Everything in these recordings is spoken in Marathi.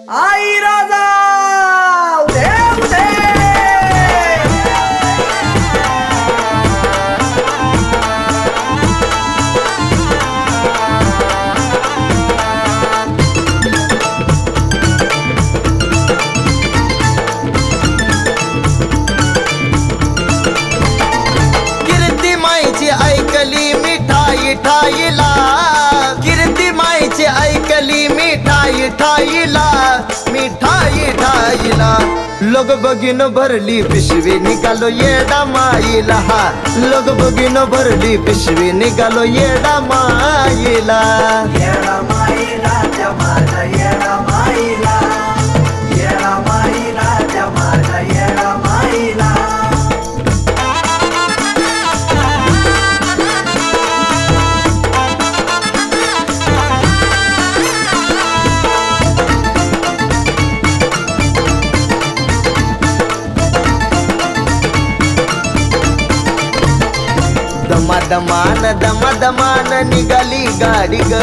आई राजा उधे उधे कीर्ती माईची ऐकली मिठाई ठाईला, कीर्ती माईची ऐकली मिठाई ठाईला, मिठाई ठाईला लोग बघीन भरली पिशवी निघालो येडा माईला, लोग बघीन भरली पिशवी निघालो येडा माईला. येडा माईला जमाला येडा माईला, येडा माईला जमाला येडा माईला. दमादमान निघाली गाडी ग,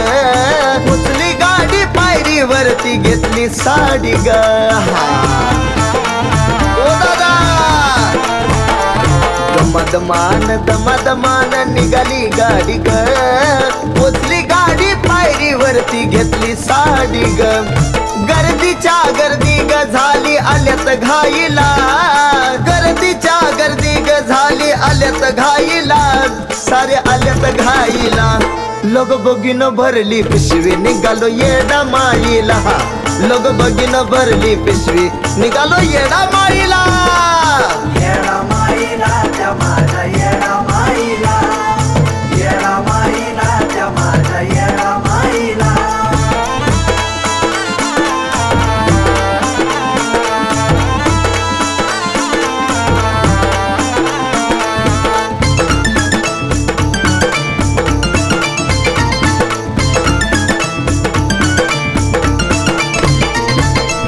उचली गाडी पायरीवरती घेतली साडी ग. ओ दादा दमादमान निघाली गाडी ग, उचली गाडी पायरीवरती घेतली साडी ग. गर्दीच्या गर्दी ग झाली आल्यात घाईला, गर्दीच्या गर्दी ग झाली आल्यात घाईला, सारे आल्यात घाईला. लोग बघीन भरली पिशवी निघालो येडा माईला, लोग बघीन भरली पिशवी निघालो येडा माईला. येडा माईला जमाला येडा माईला, येडा माईला जमाला येडा माईला.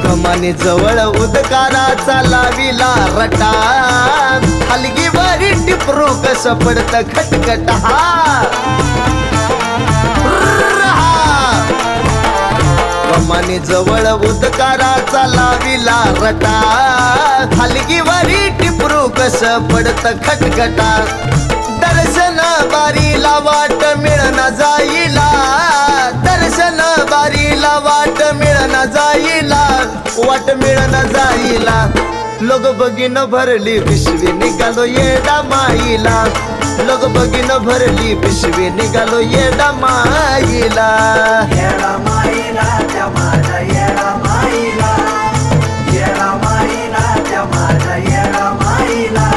कमानी जवळ उदकाराचा लाविला रटा, हलगीवरी टिपरू कस पडत खटखट. कमानी जवळ उदकाराचा लाविला रटा, हलगीवरी टिपरू कस पडत खटखटा. दर्शन बारीला वाट मिळन जाईला, दर्शन बारीला वाट मिळन जाईला, वाट मिळन जाईला. लोग बघीन भरली पिशवी निघालो येडा माईला, लोग बघीन भरली पिशवी निघालो येडा माईला. येडा माईला जमाला येडा माईला, येडा माईला जमाला येडा माईला.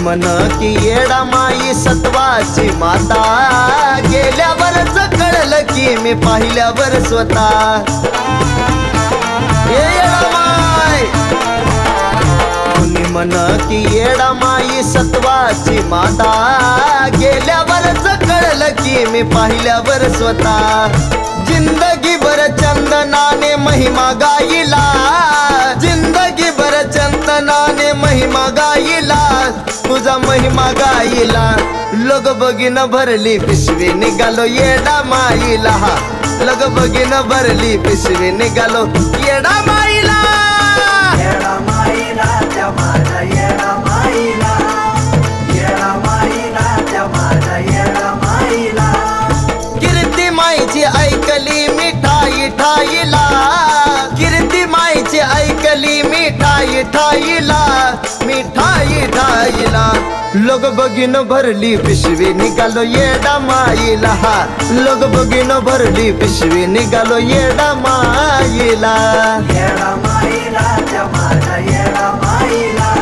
म्हण की येडा माई सत्वाची माता, गेल्यावरच कळलं की मी पाहिल्यावर स्वतः. येडा माई कुणी म्हण की येडा माई सत्वाची माता, गेल्यावरच कळलं की मी पाहिल्यावर स्वतः. जिंदगी भर चंदनाने महिमा गाईला, जिंदगी भर चंदनाने महिमा गाईला, तुझा महिमा गाईला. लोग बघीन भरली पिशवी निघालो येडा माईला, लोग बघीन भरली पिशवी निघालो येडा माईला. येडा माईला जमाला येडा माईला, येडा माईला जमाला येडा माईला. कीर्ती माईची ऐकली मिठाई ठाईला, कीर्ती माईची ऐकली मिठाई ठाईला, मिठाई ठाईला. लोग बघीन भरली पिशवी निघालो येडा माईला, लोग बघीन भरली पिशवी निघालो येडा माईला. येडा माईला जमाला येडा माईला.